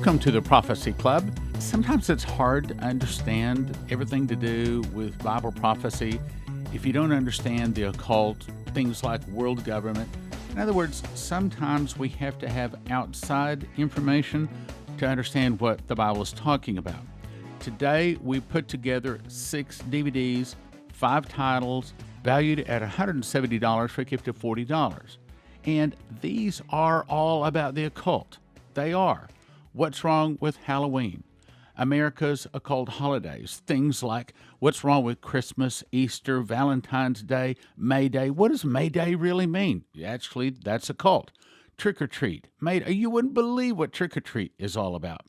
Welcome to the Prophecy Club. Sometimes it's hard to understand everything to do with Bible prophecy if you don't understand the occult, things like world government. In other words, sometimes we have to have outside information to understand what the Bible is talking about. Today, we put together 6 DVDs, 5 titles, valued at $170 for a gift of $40. And these are all about the occult. They are. What's wrong with Halloween? America's occult holidays. Things like what's wrong with Christmas, Easter, Valentine's Day, May Day. What does May Day really mean? Actually, that's occult. Trick or treat. You wouldn't believe what trick or treat is all about.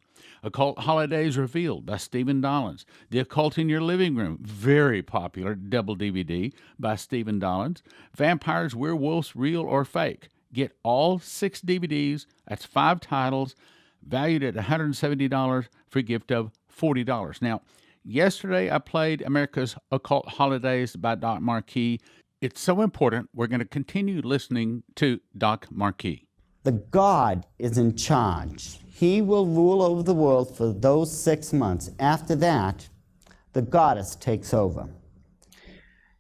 Occult Holidays Revealed by Stephen Dollins. The Occult in Your Living Room, very popular double DVD by Stephen Dollins. Vampires, Werewolves, Real or Fake. Get all 6 DVDs, that's 5 titles, valued at $170 for a gift of $40. Now, yesterday I played America's Occult Holidays by Doc Marquis. It's so important, we're going to continue listening to Doc Marquis. The God is in charge. He will rule over the world for those 6 months. After that, the goddess takes over.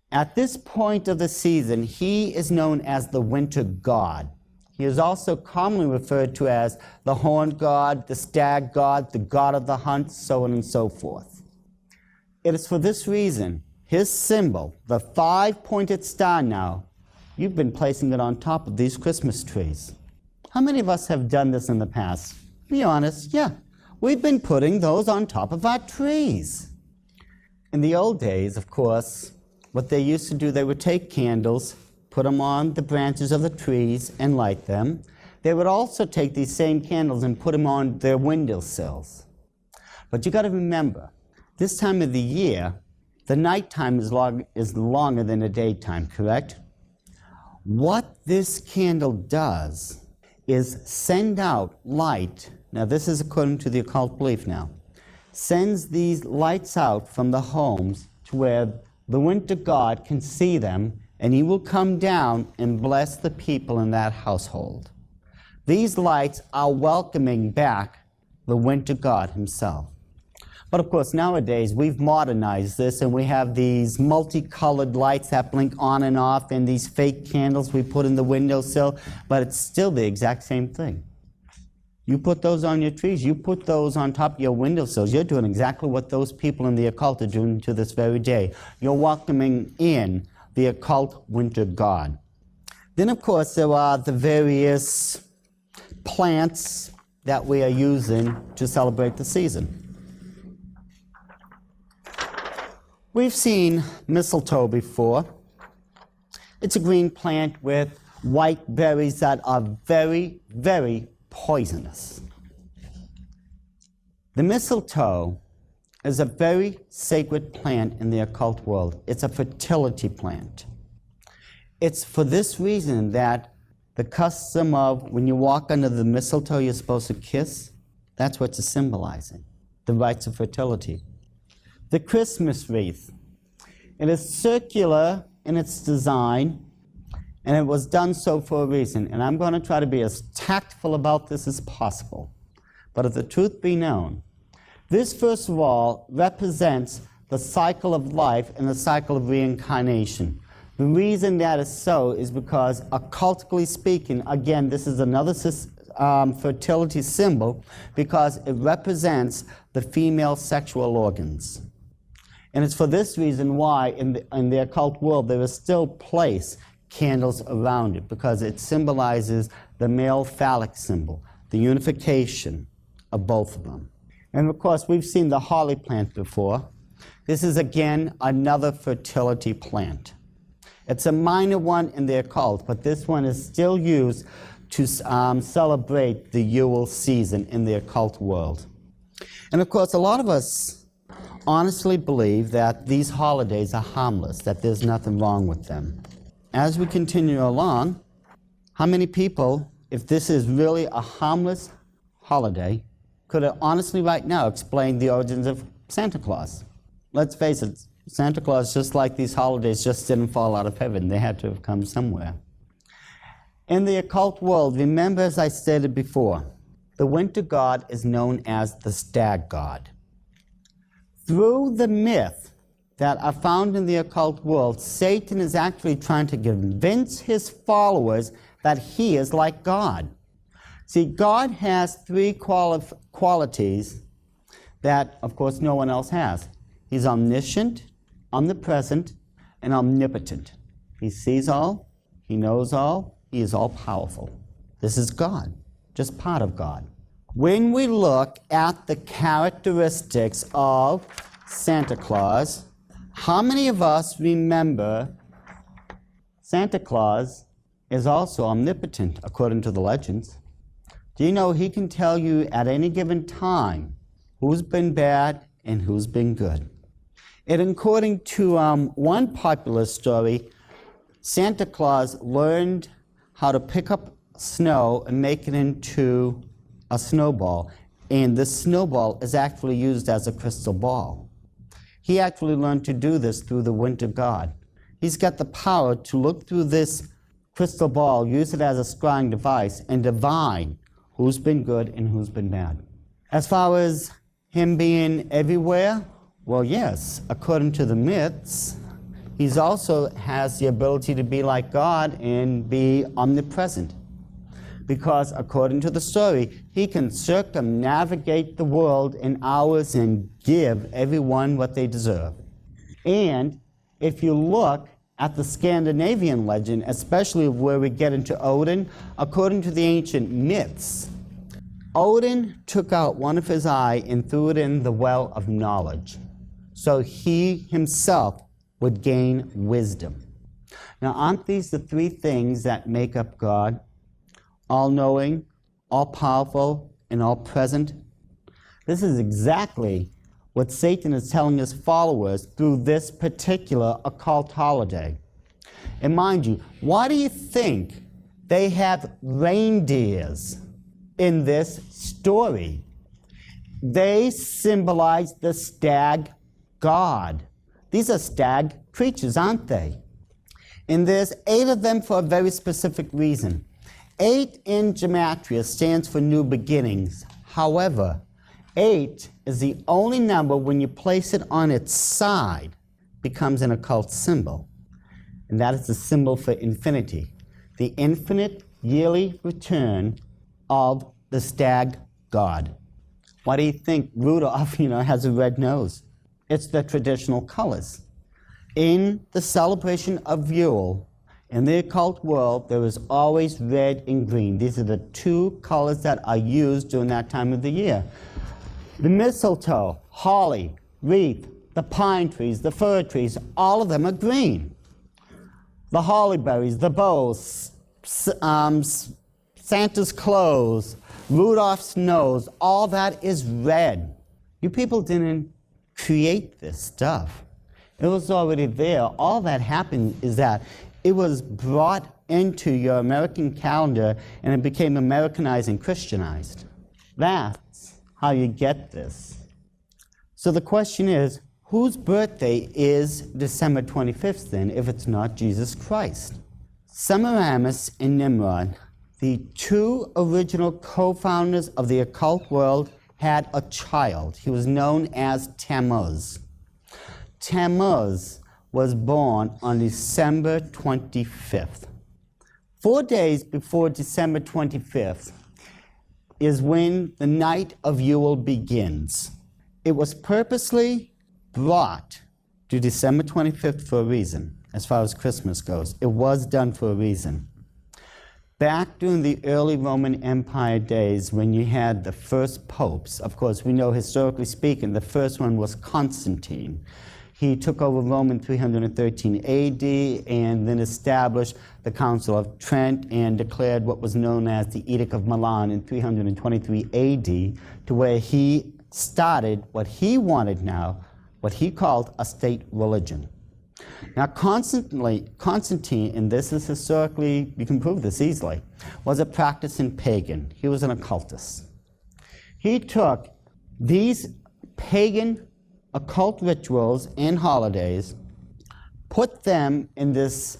At this point of the season, he is known as the winter god. He is also commonly referred to as the horned god, the stag god, the god of the hunt, so on and so forth. It is for this reason, his symbol, the 5-pointed star now, you've been placing it on top of these Christmas trees. How many of us have done this in the past? Be honest, yeah. We've been putting those on top of our trees. In the old days, of course, what they used to do, they would take candles, put them on the branches of the trees and light them. They would also take these same candles and put them on their windowsills. But you got to remember, this time of the year, the nighttime is longer than the daytime, correct? What this candle does is send out light. Now this is according to the occult belief now. Sends these lights out from the homes to where the winter god can see them, and he will come down and bless the people in that household. These lights are welcoming back the winter god himself. But of course, nowadays, we've modernized this, and we have these multicolored lights that blink on and off, and these fake candles we put in the windowsill, but it's still the exact same thing. You put those on your trees, you put those on top of your windowsills, you're doing exactly what those people in the occult are doing to this very day. You're welcoming in the occult winter god. Then, of course, there are the various plants that we are using to celebrate the season. We've seen mistletoe before. It's a green plant with white berries that are very, very poisonous. The mistletoe is a very sacred plant in the occult world. It's a fertility plant. It's for this reason that the custom of when you walk under the mistletoe you're supposed to kiss, that's what it's symbolizing, the rites of fertility. The Christmas wreath. It is circular in its design, and it was done so for a reason. And I'm going to try to be as tactful about this as possible. But if the truth be known, this, first of all, represents the cycle of life and the cycle of reincarnation. The reason that is so is because, occultically speaking, again, this is another fertility symbol because it represents the female sexual organs. And it's for this reason why in the occult world there is still place candles around it, because it symbolizes the male phallic symbol, the unification of both of them. And of course, we've seen the holly plant before. This is again another fertility plant. It's a minor one in the occult, but this one is still used to celebrate the Yule season in the occult world. And of course, a lot of us honestly believe that these holidays are harmless, that there's nothing wrong with them. As we continue along, how many people, if this is really a harmless holiday, could honestly right now explain the origins of Santa Claus? Let's face it, Santa Claus, just like these holidays, just didn't fall out of heaven. They had to have come somewhere. In the occult world, remember, as I stated before, the winter god is known as the stag god. Through the myth that are found in the occult world, Satan is actually trying to convince his followers that he is like God. See, God has three qualities that, of course, no one else has. He's omniscient, omnipresent, and omnipotent. He sees all, he knows all, he is all-powerful. This is God, just part of God. When we look at the characteristics of Santa Claus, how many of us remember Santa Claus is also omnipotent, according to the legends? Do you know he can tell you at any given time who's been bad and who's been good? And according to one popular story, Santa Claus learned how to pick up snow and make it into a snowball, and this snowball is actually used as a crystal ball. He actually learned to do this through the winter god. He's got the power to look through this crystal ball, use it as a scrying device, and divine who's been good and who's been bad. As far as him being everywhere, well, yes, according to the myths, he also has the ability to be like God and be omnipresent. Because according to the story, he can circumnavigate the world in hours and give everyone what they deserve. And if you look at the Scandinavian legend, especially where we get into Odin, according to the ancient myths, Odin took out one of his eye and threw it in the well of knowledge, so he himself would gain wisdom. Now, aren't these the three things that make up God? All-knowing, all-powerful, and all-present. This is exactly what Satan is telling his followers through this particular occult holiday. And mind you, why do you think they have reindeers in this story? They symbolize the stag god. These are stag creatures, aren't they? And there's 8 of them for a very specific reason. 8 in gematria stands for new beginnings. However, 8 is the only number when you place it on its side becomes an occult symbol. And that is the symbol for infinity. The infinite yearly return of the stag god. Why do you think Rudolph, has a red nose? It's the traditional colors. In the celebration of Yule, in the occult world, there is always red and green. These are the 2 colors that are used during that time of the year. The mistletoe, holly, wreath, the pine trees, the fir trees, all of them are green. The holly berries, the bows, Santa's clothes, Rudolph's nose, all that is red. You people didn't create this stuff. It was already there. All that happened is that it was brought into your American calendar and it became Americanized and Christianized. That's how you get this. So the question is, whose birthday is December 25th then, if it's not Jesus Christ? Semiramis and Nimrod, the 2 original co-founders of the occult world, had a child. He was known as Tammuz. Tammuz was born on December 25th. 4 days before December 25th is when the night of Yule begins. It was purposely brought to December 25th for a reason, as far as Christmas goes. It was done for a reason. Back during the early Roman Empire days, when you had the first popes, of course, we know historically speaking, the first one was Constantine. He took over Rome in 313 AD and then established the Council of Trent and declared what was known as the Edict of Milan in 323 AD, to where he started what he wanted now, what he called a state religion. Now, Constantine, and this is historically, you can prove this easily, was a practicing pagan. He was an occultist. He took these pagan occult rituals and holidays, put them in this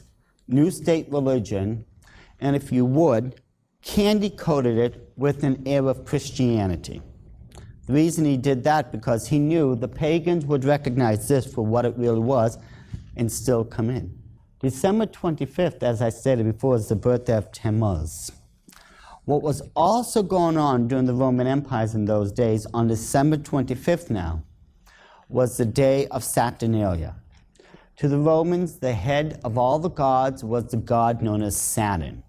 new state religion, and if you would, candy-coated it with an air of Christianity. The reason he did that because he knew the pagans would recognize this for what it really was and still come in. December 25th, as I stated before, is the birthday of Tammuz. What was also going on during the Roman empires in those days, on December 25th now, was the day of Saturnalia. To the Romans, the head of all the gods was the god known as Saturn.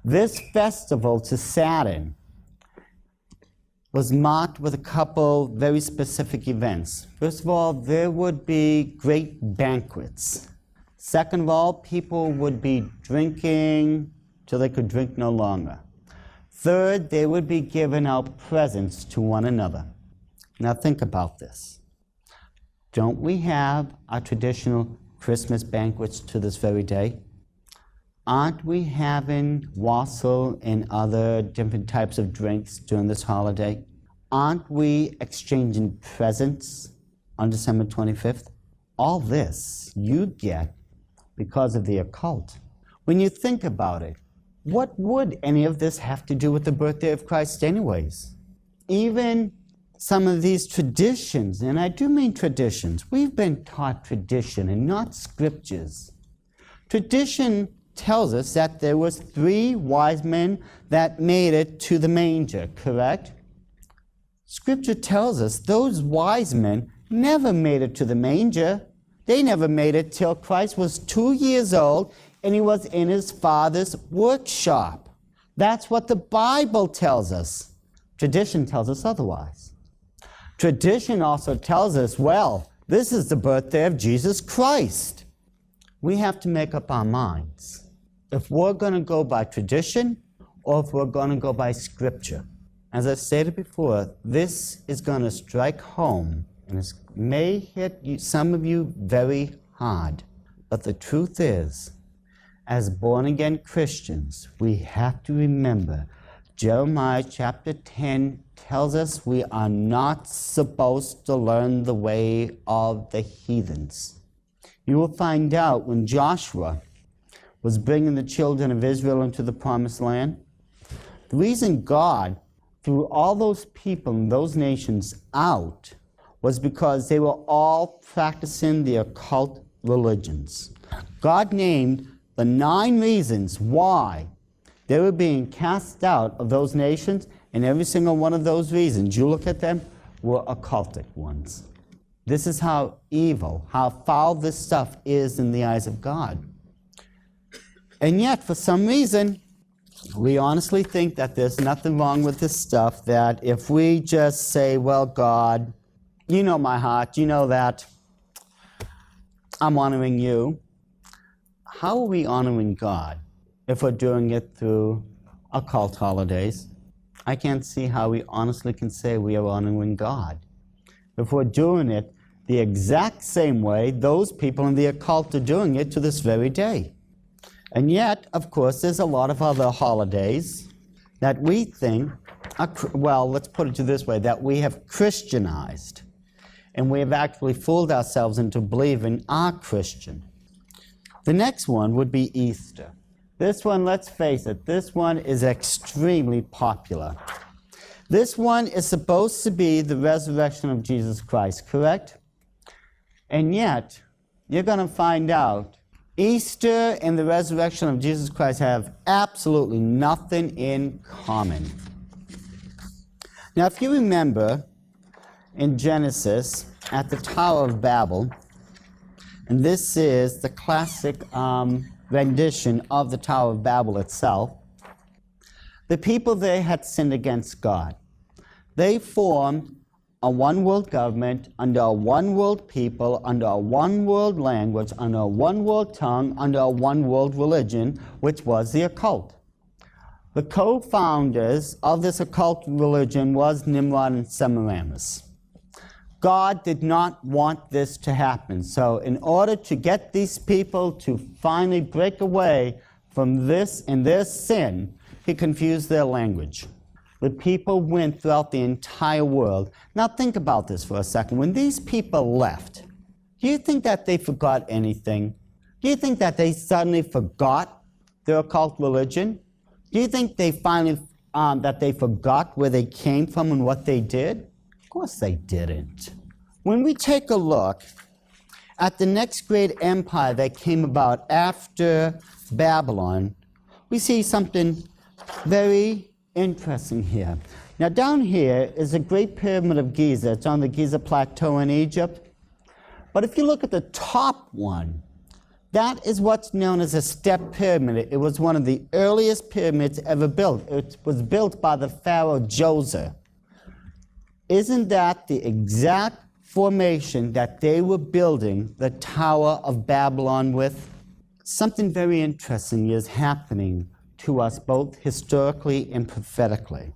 This festival to Saturn was marked with a couple very specific events. First of all, there would be great banquets. Second of all, people would be drinking till they could drink no longer. Third, they would be giving out presents to one another. Now think about this. Don't we have our traditional Christmas banquets to this very day? Aren't we having wassail and other different types of drinks during this holiday? Aren't we exchanging presents on December 25th? All this you get because of the occult. When you think about it, what would any of this have to do with the birthday of Christ anyways? Even some of these traditions, and I do mean traditions, we've been taught tradition and not scriptures. Tradition tells us that there was 3 wise men that made it to the manger, correct? Scripture tells us those wise men never made it to the manger. They never made it till Christ was 2 years old and he was in his Father's workshop. That's what the Bible tells us. Tradition tells us otherwise. Tradition also tells us, well, this is the birthday of Jesus Christ. We have to make up our minds if we're going to go by tradition or if we're going to go by Scripture. As I stated before, this is going to strike home and it may hit some of you very hard. But the truth is, as born-again Christians, we have to remember Jeremiah chapter 10 tells us we are not supposed to learn the way of the heathens. You will find out when Joshua was bringing the children of Israel into the promised land, the reason God threw all those people and those nations out was because they were all practicing the occult religions. God named the 9 reasons why they were being cast out of those nations, and every single one of those reasons, you look at them, were occultic ones. This is how evil, how foul this stuff is in the eyes of God. And yet, for some reason, we honestly think that there's nothing wrong with this stuff, that if we just say, well, God, you know my heart, you know that I'm honoring you. How are we honoring God if we're doing it through occult holidays? I can't see how we honestly can say we are honoring God if we're doing it the exact same way those people in the occult are doing it to this very day. And yet, of course, there's a lot of other holidays that we think, well, let's put it this way, that we have Christianized. And we have actually fooled ourselves into believing are Christian. The next one would be Easter. This one, let's face it, this one is extremely popular. This one is supposed to be the resurrection of Jesus Christ, correct? And yet, you're going to find out Easter and the resurrection of Jesus Christ have absolutely nothing in common. Now, if you remember in Genesis at the Tower of Babel, and this is the classic rendition of the Tower of Babel itself, the people there had sinned against God. They formed a one-world government, under a one-world people, under a one-world language, under a one-world tongue, under a one-world religion, which was the occult. The co-founders of this occult religion was Nimrod and Semiramis. God did not want this to happen. So in order to get these people to finally break away from this and their sin, he confused their language. The people went throughout the entire world. Now think about this for a second. When these people left, do you think that they forgot anything? Do you think that they suddenly forgot their occult religion? Do you think they finally, that they forgot where they came from and what they did? Of course they didn't. When we take a look at the next great empire that came about after Babylon, we see something very interesting here. Now down here is the Great Pyramid of Giza. It's on the Giza Plateau in Egypt. But if you look at the top one, that is what's known as a step pyramid. It was one of the earliest pyramids ever built. It was built by the pharaoh Giza. Isn't that the exact formation that they were building the Tower of Babylon with? Something very interesting is happening to us both historically and prophetically.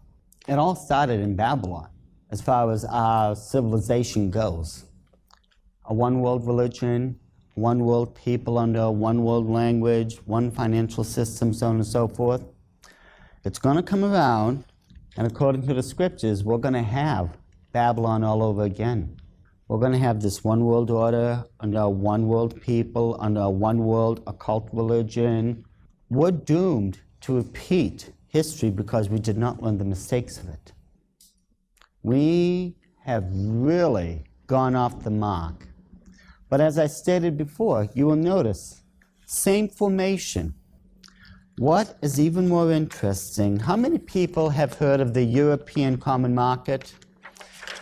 It all started in Babylon, as far as our civilization goes. A one-world religion, one world people under one world language, one financial system, so on and so forth. It's going to come around, and according to the scriptures, we're going to have Babylon all over again. We're going to have this one world order under one world people, under one world occult religion. We're doomed to repeat history because we did not learn the mistakes of it. We have really gone off the mark. But as I stated before, you will notice, same formation. What is even more interesting, how many people have heard of the European Common Market?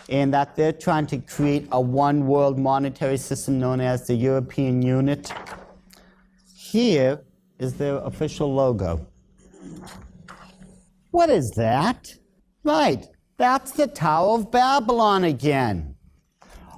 And that they're trying to create a one world monetary system known as the European Unit. Here is their official logo. What is that? Right, that's the Tower of Babylon again.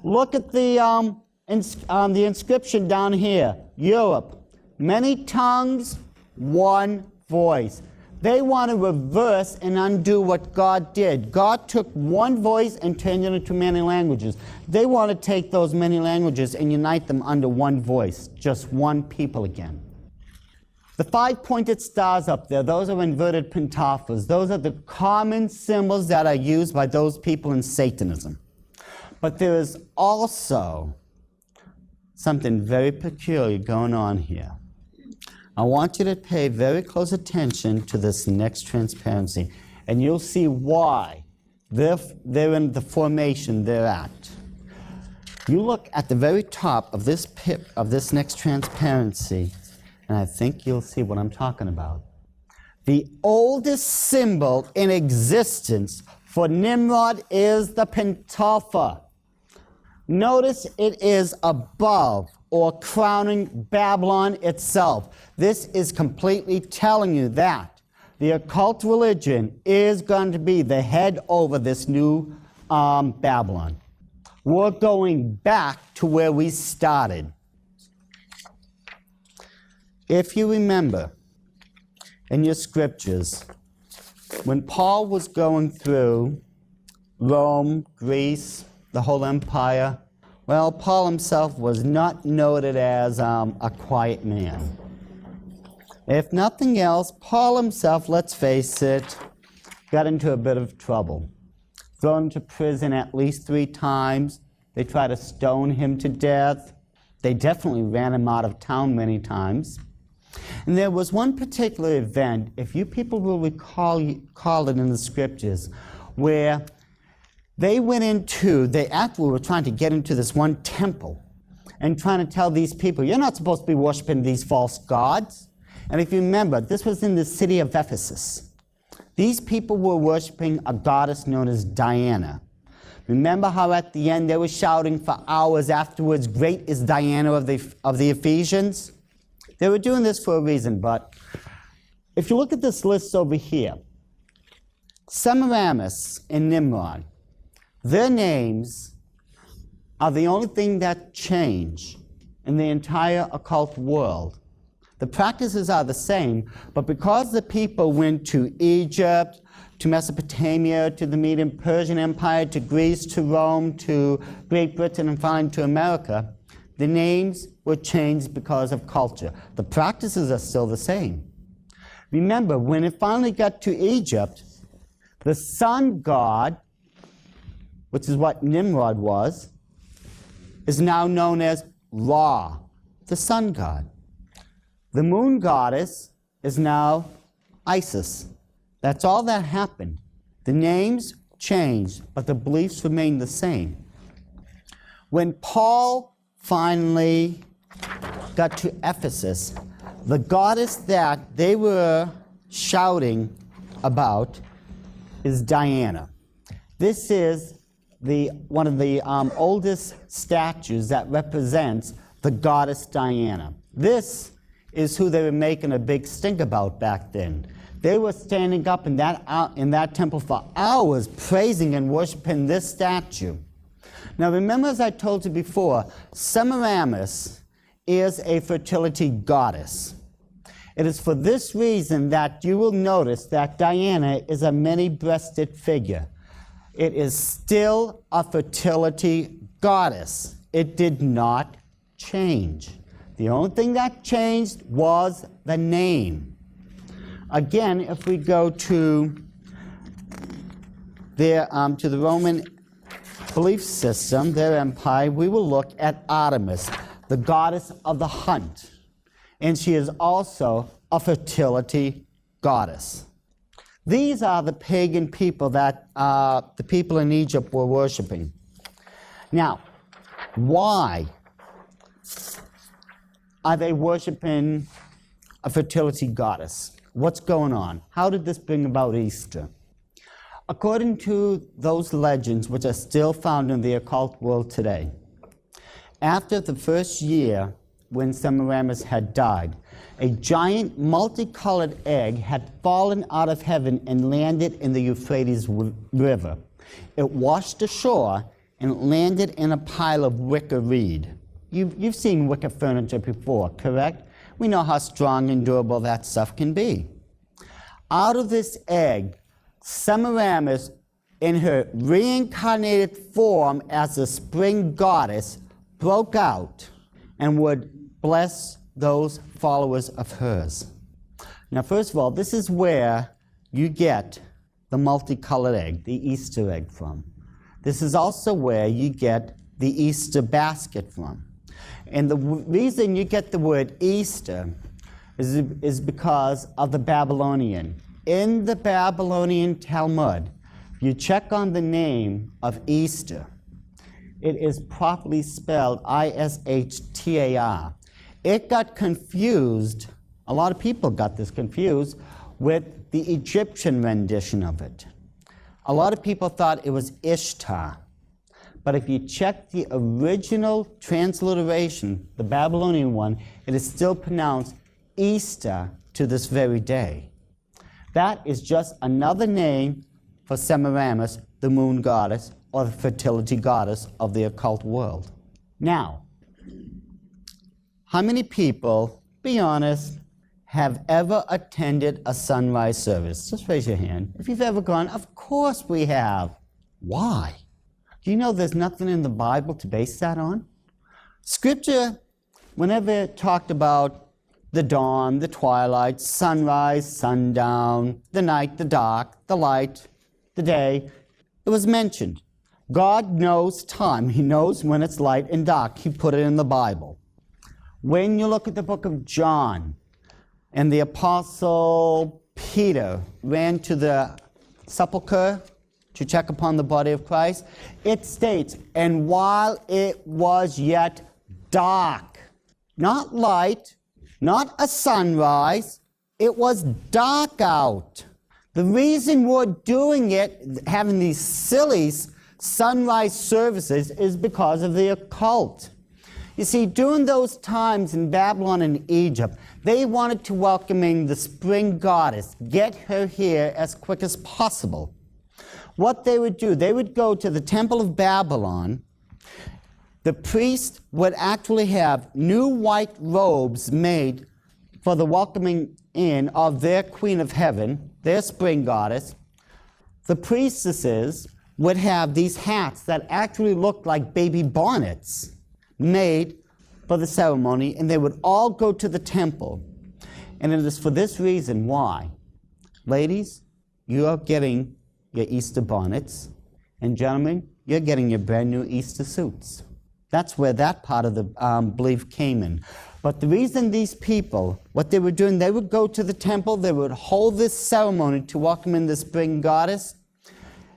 Look at the inscription down here, Europe. Many tongues, one voice. They want to reverse and undo what God did. God took one voice and turned it into many languages. They want to take those many languages and unite them under one voice, just one people again. The 5-pointed stars up there, those are inverted pentafors. Those are the common symbols that are used by those people in Satanism. But there is also something very peculiar going on here. I want you to pay very close attention to this next transparency, and you'll see why they're in the formation they're at. You look at the very top of this next transparency, and I think you'll see what I'm talking about. The oldest symbol in existence for Nimrod is the pentaphor. Notice it is above or crowning Babylon itself. This is completely telling you that the occult religion is going to be the head over this new Babylon. We're going back to where we started. If you remember in your scriptures, when Paul was going through Rome, Greece, the whole empire, well, Paul himself was not noted as a quiet man. If nothing else, Paul himself, let's face it, got into a bit of trouble. Thrown to prison at least 3 times. They tried to stone him to death. They definitely ran him out of town many times. And there was one particular event, if you people will recall it in the scriptures, where they went into, they actually were trying to get into this one temple and trying to tell these people, you're not supposed to be worshiping these false gods. And if you remember, this was in the city of Ephesus. These people were worshiping a goddess known as Diana. Remember how at the end they were shouting for hours afterwards, great is Diana of the Ephesians? They were doing this for a reason, but if you look at this list over here, Semiramis and Nimrod, their names are the only thing that change in the entire occult world. The practices are the same, but because the people went to Egypt, to Mesopotamia, to the Median Persian Empire, to Greece, to Rome, to Great Britain, and finally to America, the names were changed because of culture. The practices are still the same. Remember, when it finally got to Egypt, the sun god, which is what Nimrod was, is now known as Ra, the sun god. The moon goddess is now Isis. That's all that happened. The names changed, but the beliefs remained the same. When Paul finally got to Ephesus, the goddess that they were shouting about is Diana. This is one of the oldest statues that represents the goddess Diana. This is who they were making a big stink about back then. They were standing up in that temple for hours praising and worshiping this statue. Now remember, as I told you before, Semiramis is a fertility goddess. It is for this reason that you will notice that Diana is a many-breasted figure. It is still a fertility goddess. It did not change. The only thing that changed was the name. Again, if we go to the Roman belief system, their empire, we will look at Artemis, the goddess of the hunt. And she is also a fertility goddess. These are the pagan people that the people in Egypt were worshiping. Now, why are they worshiping a fertility goddess? What's going on? How did this bring about Easter? According to those legends, which are still found in the occult world today, after the first year when Semiramis had died, a giant multicolored egg had fallen out of heaven and landed in the Euphrates River. It washed ashore and landed in a pile of wicker reed. You've seen wicker furniture before, correct? We know how strong and durable that stuff can be. Out of this egg, Semiramis, in her reincarnated form as the spring goddess, broke out and would bless those followers of hers. Now, first of all, this is where you get the multicolored egg, the Easter egg, from. This is also where you get the Easter basket from. And the reason you get the word Easter is because of the Babylonian. In the Babylonian Talmud, if you check on the name of Easter, it is properly spelled I-S-H-T-A-R. It got confused, a lot of people got this confused, with the Egyptian rendition of it. A lot of people thought it was Ishtar. But if you check the original transliteration, the Babylonian one, it is still pronounced Easter to this very day. That is just another name for Semiramis, the moon goddess, or the fertility goddess of the occult world. Now, how many people, be honest, have ever attended a sunrise service? Just raise your hand. If you've ever gone, of course we have. Why? Do you know there's nothing in the Bible to base that on? Scripture, whenever it talked about the dawn, the twilight, sunrise, sundown, the night, the dark, the light, the day, it was mentioned. God knows time. He knows when it's light and dark. He put it in the Bible. When you look at the book of John, and the apostle Peter ran to the sepulchre to check upon the body of Christ, it states, and while it was yet dark, not light, not a sunrise, it was dark out. The reason we're doing it, having these silly sunrise services, is because of the occult. You see, during those times in Babylon and Egypt, they wanted to welcome in the spring goddess, get her here as quick as possible. What they would do, they would go to the Temple of Babylon. The priest would actually have new white robes made for the welcoming in of their Queen of Heaven, their spring goddess. The priestesses would have these hats that actually looked like baby bonnets made for the ceremony, and they would all go to the temple. And it is for this reason why, ladies, you are getting your Easter bonnets, and gentlemen, you're getting your brand new Easter suits. That's where that part of the belief came in. But the reason these people, what they were doing, they would go to the temple, they would hold this ceremony to welcome in the spring goddess.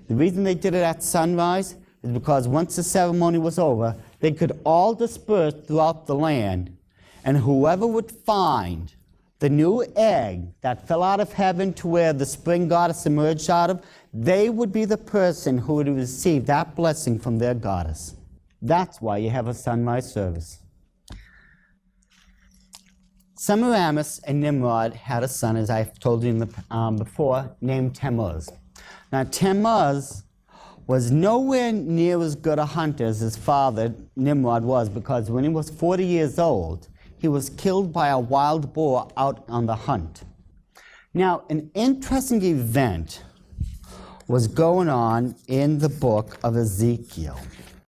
The reason they did it at sunrise is because once the ceremony was over, they could all disperse throughout the land, and whoever would find the new egg that fell out of heaven to where the spring goddess emerged out of, they would be the person who would receive that blessing from their goddess. That's why you have a sunrise service. Semiramis and Nimrod had a son, as I've told you before, named Tammuz. Now, Tammuz was nowhere near as good a hunter as his father, Nimrod, was, because when he was 40 years old, he was killed by a wild boar out on the hunt. Now, an interesting event was going on in the book of Ezekiel.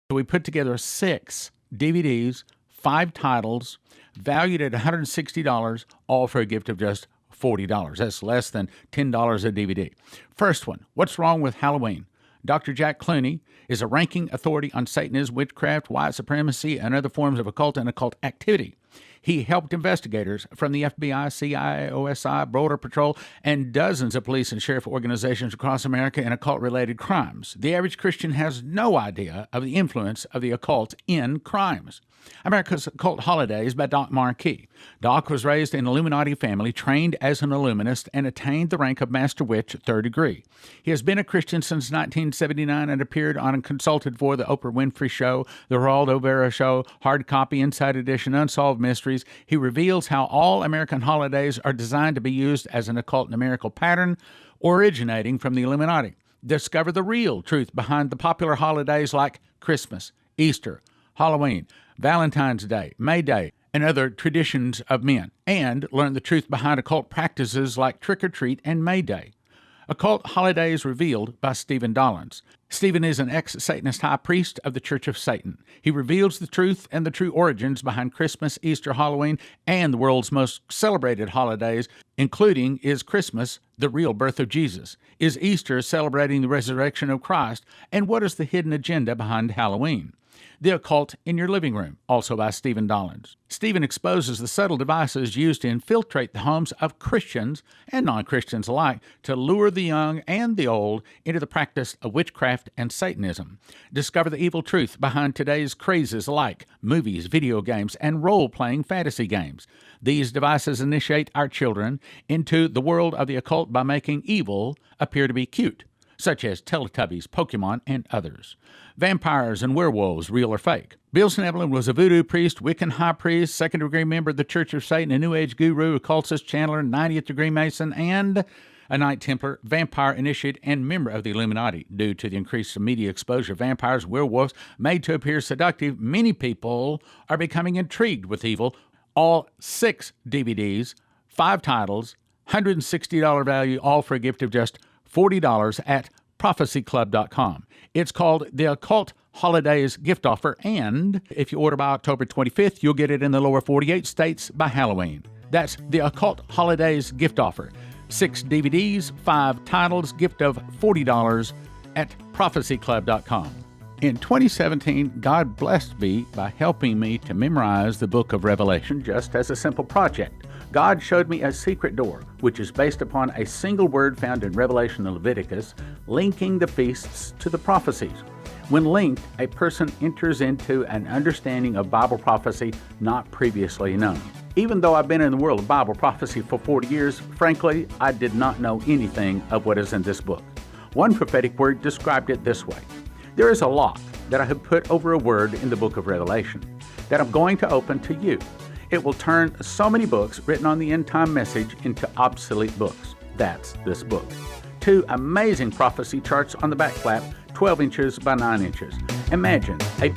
We put together 6 DVDs, 5 titles, valued at $160, all for a gift of just $40. That's less than $10 a DVD. First one, What's Wrong with Halloween? Dr. Jack Clooney is a ranking authority on Satanism, witchcraft, white supremacy, and other forms of occult and occult activity. He helped investigators from the FBI, CIA, OSI, Border Patrol, and dozens of police and sheriff organizations across America in occult-related crimes. The average Christian has no idea of the influence of the occult in crimes. America's Occult Holidays by Doc Marquis. Doc was raised in an Illuminati family, trained as an Illuminist, and attained the rank of Master Witch, 3rd degree. He has been a Christian since 1979 and appeared on and consulted for The Oprah Winfrey Show, The Geraldo Vera Show, Hard Copy, Inside Edition, Unsolved Mysteries. He reveals how all American holidays are designed to be used as an occult numerical pattern originating from the Illuminati. Discover the real truth behind the popular holidays like Christmas, Easter, Halloween, Valentine's Day, May Day, and other traditions of men, and learn the truth behind occult practices like trick-or-treat and May Day. Occult Holidays Revealed by Stephen Dollins. Stephen is an ex-Satanist high priest of the Church of Satan. He reveals the truth and the true origins behind Christmas, Easter, Halloween, and the world's most celebrated holidays, including, is Christmas the real birth of Jesus? Is Easter celebrating the resurrection of Christ? And what is the hidden agenda behind Halloween? The Occult in Your Living Room, also by Stephen Dollins. Stephen exposes the subtle devices used to infiltrate the homes of Christians and non-Christians alike to lure the young and the old into the practice of witchcraft and Satanism. Discover the evil truth behind today's crazes like movies, video games, and role-playing fantasy games. These devices initiate our children into the world of the occult by making evil appear to be cute, such as Teletubbies, Pokemon, and others. Vampires and werewolves, real or fake. Bill Snevelin was a voodoo priest, Wiccan high priest, 2nd degree member of the Church of Satan, a New Age guru, occultist, channeler, 90th degree Mason, and a Knight Templar, vampire initiate, and member of the Illuminati. Due to the increased media exposure of vampires, werewolves, made to appear seductive, many people are becoming intrigued with evil. All 6 DVDs, 5 titles, $160 value, all for a gift of just $40 at prophecyclub.com. It's called the Occult Holidays Gift Offer, and if you order by October 25th, you'll get it in the lower 48 states by Halloween. That's the Occult Holidays Gift Offer. 6 DVDs, 5 titles, gift of $40 at prophecyclub.com. In 2017, God blessed me by helping me to memorize the book of Revelation just as a simple project. God showed me a secret door, which is based upon a single word found in Revelation and Leviticus, linking the feasts to the prophecies. When linked, a person enters into an understanding of Bible prophecy not previously known. Even though I've been in the world of Bible prophecy for 40 years, frankly, I did not know anything of what is in this book. One prophetic word described it this way: there is a lock that I have put over a word in the book of Revelation that I'm going to open to you. It will turn so many books written on the end-time message into obsolete books. That's this book. 2 amazing prophecy charts on the back flap, 12 inches by 9 inches. Imagine a